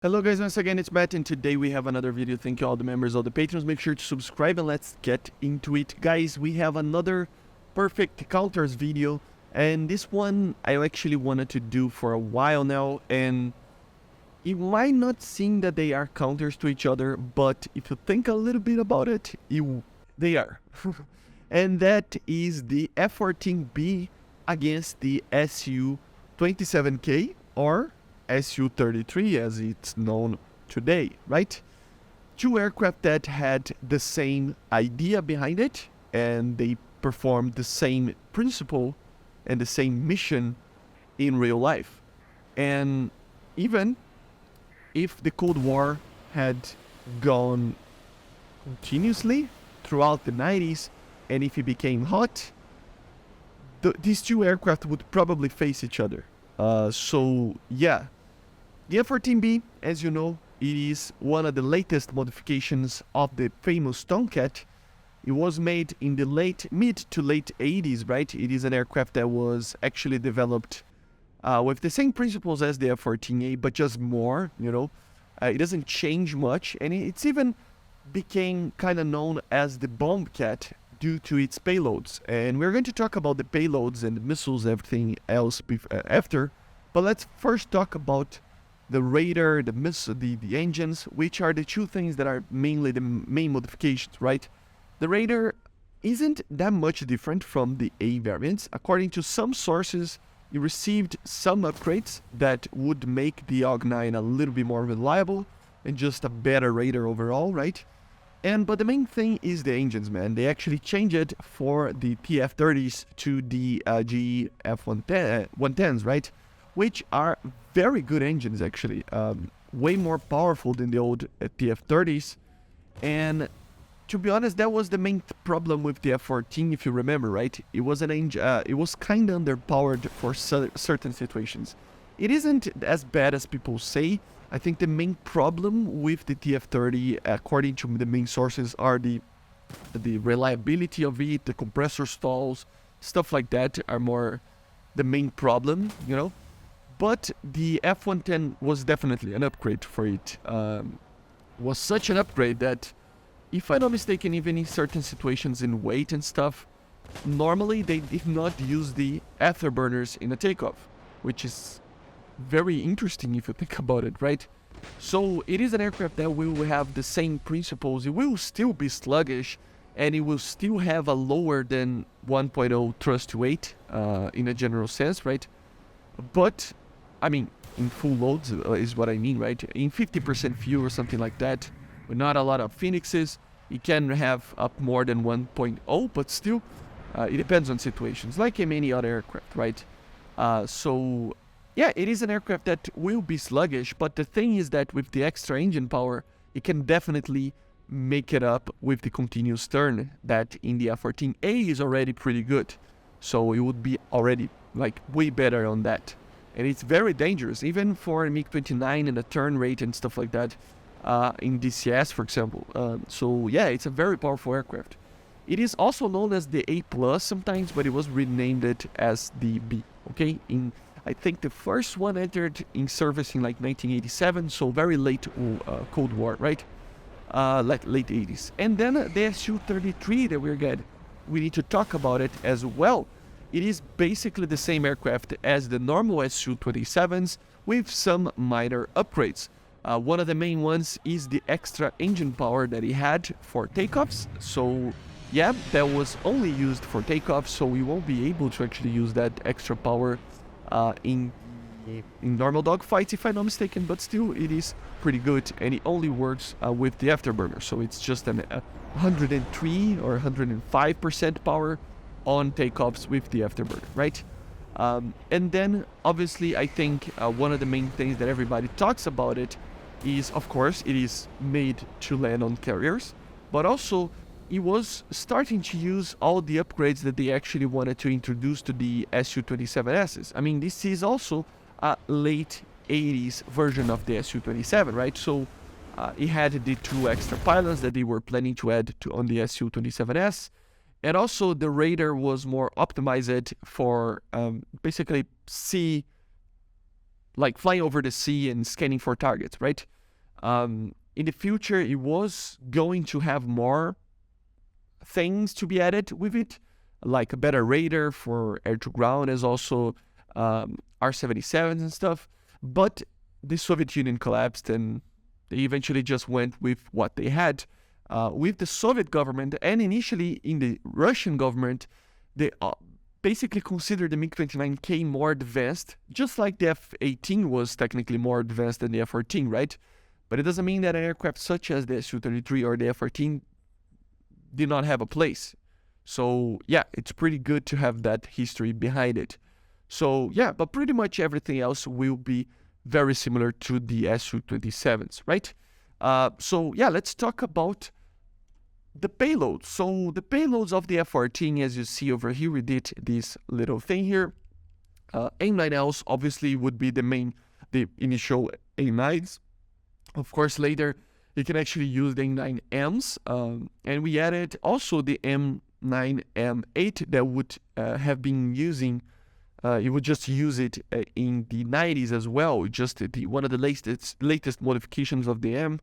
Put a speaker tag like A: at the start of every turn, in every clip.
A: Hello guys, once again it's Matt and today we have another video. Thank you all the members, all the patrons. Make sure to subscribe and let's get into it. Guys, we have another perfect counters video, and this one I actually wanted to do for a while now, and it might not seem that they are counters to each other, but if you think a little bit about it, they are. And that is the F-14B against the Su-27K, or Su-33 as it's known today, right? Two aircraft that had the same idea behind it, and they performed the same principle and the same mission in real life. And even if the Cold War had gone continuously throughout the 90s, and if it became hot, these two aircraft would probably face each other. So yeah, the F-14B, as you know, it is one of the latest modifications of the famous Tomcat. It was made in the mid to late 80s, right? It is an aircraft that was actually developed with the same principles as the F-14A, but just more, you know. It doesn't change much, and it's even became kind of known as the Bombcat due to its payloads. And we're going to talk about the payloads and the missiles, everything else after. But let's first talk about the radar, the engines, which are the two things that are mainly the main modifications, right? The radar isn't that much different from the A variants. According to some sources, it received some upgrades that would make the AWG-9 a little bit more reliable and just a better radar overall, right? But the main thing is the engines, man. They actually changed it for the TF-30s to the GE F-110s, right? Which are very good engines, actually. Way more powerful than the old TF-30s. And to be honest, that was the main problem with the F-14, if you remember, right? It was an engine. It was kind of underpowered for certain situations. It isn't as bad as people say. I think the main problem with the TF-30, according to the main sources, are the reliability of it, the compressor stalls, stuff like that are more the main problem, you know. But the F-110 was definitely an upgrade for it. Was such an upgrade that, if I'm not mistaken, even in certain situations in weight and stuff, normally they did not use the afterburners in a takeoff, which is very interesting if you think about it, right? So it is an aircraft that will have the same principles. It will still be sluggish, and it will still have a lower than 1.0 thrust to weight in a general sense, right? But I mean, in full loads is what I mean, right? In 50% fuel or something like that, with not a lot of Phoenixes, it can have up more than 1.0, but still, it depends on situations, like in any other aircraft, right? So yeah, it is an aircraft that will be sluggish, but the thing is that with the extra engine power, it can definitely make it up with the continuous turn that in the F-14A is already pretty good. So it would be already like way better on that. And it's very dangerous, even for MiG-29 and the turn rate and stuff like that in DCS, for example. So yeah, it's a very powerful aircraft. It is also known as the A+ sometimes, but it was renamed it as the B, okay? I think the first one entered in service in like 1987, so very late Cold War, right? Like late 80s. And then the Su-33 that we need to talk about it as well. It is basically the same aircraft as the normal Su-27s with some minor upgrades. One of the main ones is the extra engine power that it had for takeoffs. So yeah, that was only used for takeoffs, so we won't be able to actually use that extra power in normal dogfights, if I'm not mistaken, but still it is pretty good, and it only works with the afterburner, so it's just an 103 or 105% power on takeoffs with the afterburner, right? And then obviously I think one of the main things that everybody talks about it is, of course, it is made to land on carriers, but also it was starting to use all the upgrades that they actually wanted to introduce to the Su-27Ss. I mean, this is also a late 80s version of the Su-27, right? So it had the two extra pylons that they were planning to add on the Su-27S. And also the radar was more optimized for basically sea like flying over the sea and scanning for targets, right? In the future, it was going to have more things to be added with it, like a better radar for air to ground, as also R-77s and stuff. But the Soviet Union collapsed, and they eventually just went with what they had. With the Soviet government, and initially in the Russian government, they basically considered the MiG-29K more advanced, just like the F-18 was technically more advanced than the F-14, right? But it doesn't mean that an aircraft such as the Su-33 or the F-14 did not have a place. So yeah, it's pretty good to have that history behind it. So yeah, but pretty much everything else will be very similar to the Su-27s, right? So yeah, let's talk about the payload. So the payloads of the F-14, as you see over here, we did this little thing here. AIM-9Ls obviously would be the initial AIM-9s. Of course, later you can actually use the AIM-9Ms, and we added also the M9M8 that would have been using. You would just use it in the 90s as well, just one of the latest modifications of the M,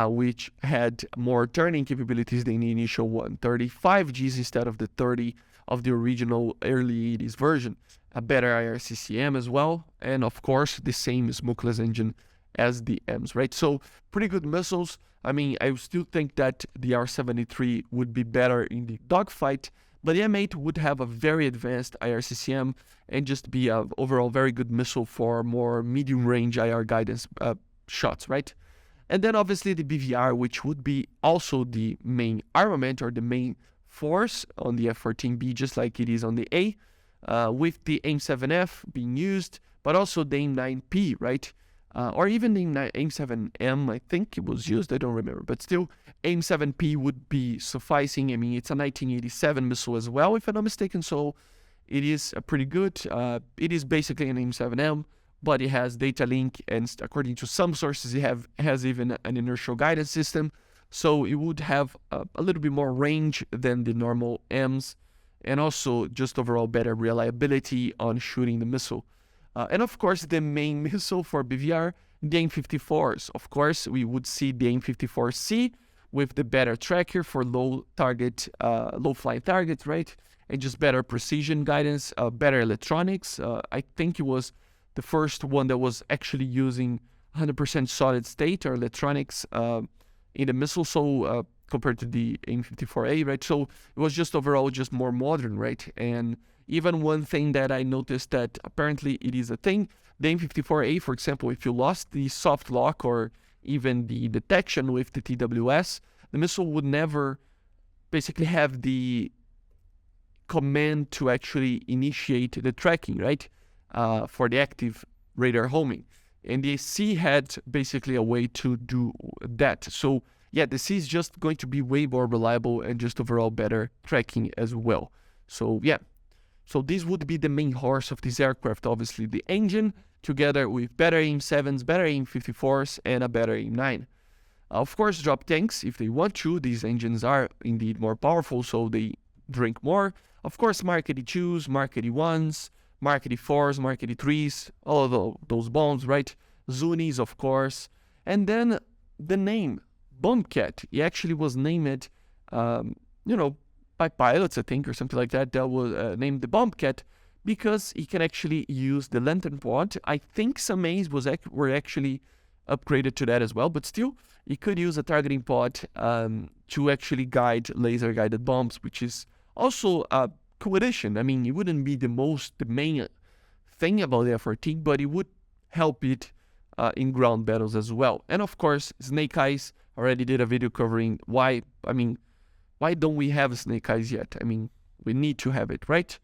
A: which had more turning capabilities than the initial one, 35 Gs instead of the 30 of the original early 80s version, a better IRCCM as well, and of course the same smokeless engine as the Ms, right? So pretty good missiles. I mean, I still think that the R-73 would be better in the dogfight, but the M8 would have a very advanced IRCCM and just be an overall very good missile for more medium-range IR guidance shots, right? And then obviously the BVR, which would be also the main armament or the main force on the F-14B, just like it is on the A, with the AIM-7F being used, but also the AIM-9P, right? Or even the AIM-7M, I think it was used, I don't remember. But still, AIM-7P would be sufficing. I mean, it's a 1987 missile as well, if I'm not mistaken, so it is pretty good. It is basically an AIM-7M, but it has data link, and according to some sources, it has even an inertial guidance system. So it would have a little bit more range than the normal Ms, and also just overall better reliability on shooting the missile. And of course, the main missile for BVR, the AIM-54s. Of course, we would see the AIM-54C with the better tracker for low flying targets, right? And just better precision guidance, better electronics. I think it was the first one that was actually using 100% solid state or electronics in the missile, so compared to the AIM-54A, right? So it was just overall just more modern, right? And even one thing that I noticed that apparently it is a thing, the AIM-54A, for example, if you lost the soft lock or even the detection with the TWS, the missile would never basically have the command to actually initiate the tracking, right? For the active radar homing. And the C had basically a way to do that. So yeah, the C is just going to be way more reliable and just overall better tracking as well. So yeah. So this would be the main horse of this aircraft, obviously the engine, together with better AIM-7s, better AIM-54s, and a better AIM-9. Of course, drop tanks, if they want to. These engines are indeed more powerful, so they drink more. Of course, Mark 82s, Mark 81s, Mark 84s, Mark 83s, all of those bombs, right? Zunis, of course. And then the name, Bombcat, it actually was named, by pilots, I think, or something like that. That was named the Bombcat because it can actually use the lantern pod. I think some A's were actually upgraded to that as well, but still, it could use a targeting pod to actually guide laser-guided bombs, which is also a cool addition. I mean, it wouldn't be the main thing about the F-14, but it would help it in ground battles as well. And of course, Snake Eyes, already did a video covering why don't we have Snake Eyes yet? I mean, we need to have it, right?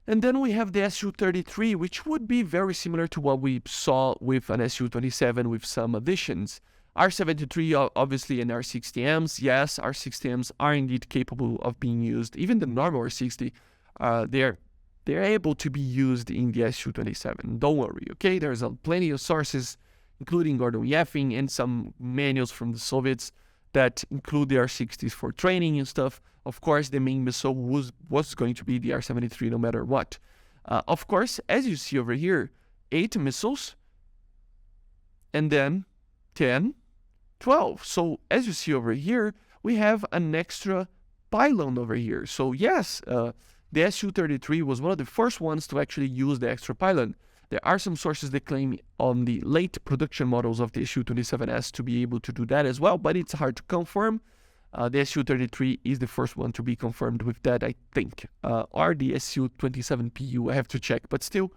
A: And then we have the Su-33, which would be very similar to what we saw with an Su-27 with some additions. R-73, obviously, and R-60Ms. Yes, R-60Ms are indeed capable of being used. Even the normal R-60, they're able to be used in the Su-27. Don't worry, okay? There's plenty of sources, including Gordon Yeffing and some manuals from the Soviets that include the R-60s for training and stuff. Of course, the main missile was going to be the R-73 no matter what. Of course, as you see over here, 8 missiles, and then 10, 12. So as you see over here, we have an extra payload over here. So yes, the Su-33 was one of the first ones to actually use the extra payload. There are some sources that claim on the late production models of the Su-27S to be able to do that as well, but it's hard to confirm. The Su-33 is the first one to be confirmed with that, I think. Or the Su-27PU, I have to check. But still,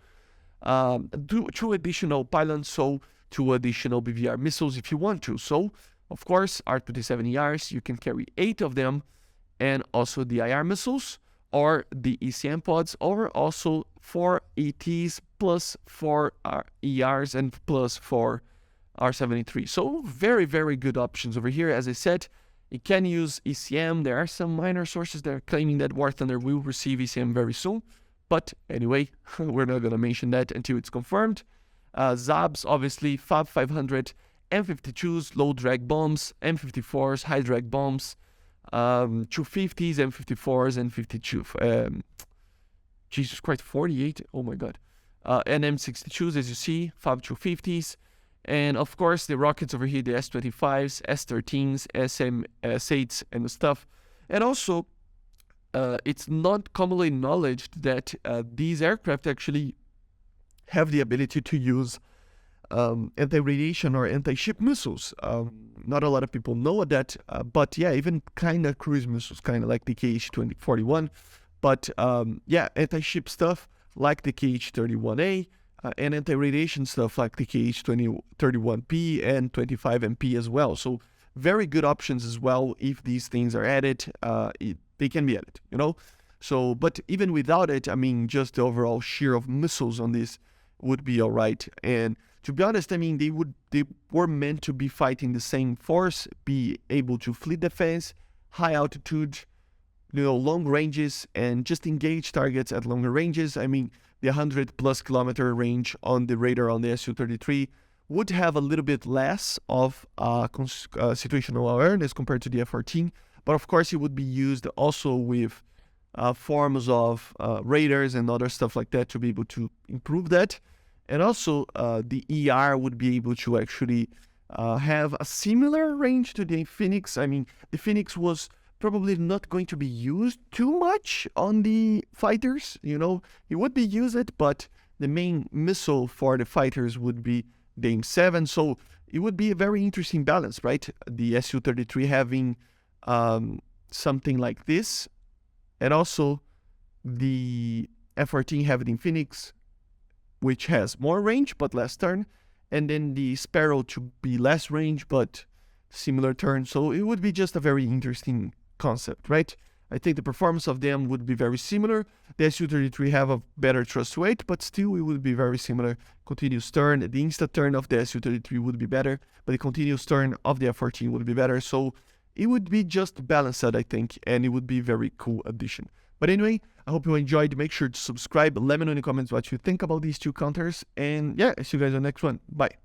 A: 2 additional payloads, so 2 additional BVR missiles if you want to. So, of course, R-27ERs, you can carry 8 of them, and also the IR missiles, or the ECM pods, or also 4 ETs plus 4 ERs and plus 4 R-73. So very, very good options over here. As I said, you can use ECM. There are some minor sources that are claiming that War Thunder will receive ECM very soon. But anyway, we're not going to mention that until it's confirmed. ZABs, obviously, FAB 500, M52s, low drag bombs, M54s, high drag bombs, 250s, M54s, and 52. Jesus Christ, 48. Oh my God. And M62s, as you see, FAB 250s. And of course, the rockets over here, the S-25s, S-13s, SM-8s, and stuff. And also, it's not commonly acknowledged that these aircraft actually have the ability to use anti-radiation or anti-ship missiles. Not a lot of people know that, but yeah, even kind of cruise missiles, kind of like the KH-41. But yeah, anti-ship stuff like the KH-31A, and anti-radiation stuff like the KH-31P and 25MP as well. So very good options as well. If these things are added, they can be added, you know. So, but even without it, I mean, just the overall sheer of missiles on this would be all right. And to be honest, I mean, they were meant to be fighting the same force, be able to fleet defense, high altitude, you know, long ranges, and just engage targets at longer ranges. I mean, the 100+ kilometer range on the radar on the Su-33 would have a little bit less of situational awareness compared to the F-14, but of course it would be used also with forms of radars and other stuff like that to be able to improve that. And also the ER would be able to actually have a similar range to the Phoenix. I mean, the Phoenix was probably not going to be used too much on the fighters, you know. It would be used, but the main missile for the fighters would be the AIM-7, so it would be a very interesting balance, right? The Su-33 having something like this, and also the F-14 having Phoenix, which has more range but less turn, and then the Sparrow to be less range but similar turn. So it would be just a very interesting concept, right? I think the performance of them would be very similar. The Su-33 have a better thrust weight, but still it would be very similar. Continuous turn, the insta turn of the Su-33 would be better, but the continuous turn of the F-14 would be better. So it would be just balanced, I think, and it would be a very cool addition. But anyway, I hope you enjoyed. Make sure to subscribe. Let me know in the comments what you think about these two counters. And yeah, I'll see you guys on the next one. Bye.